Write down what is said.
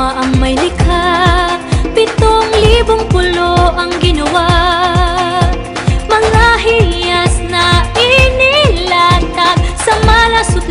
Ama ang may likha, 7,000 pulo ang ginawa. Mga hiyas na inilatag sa malasot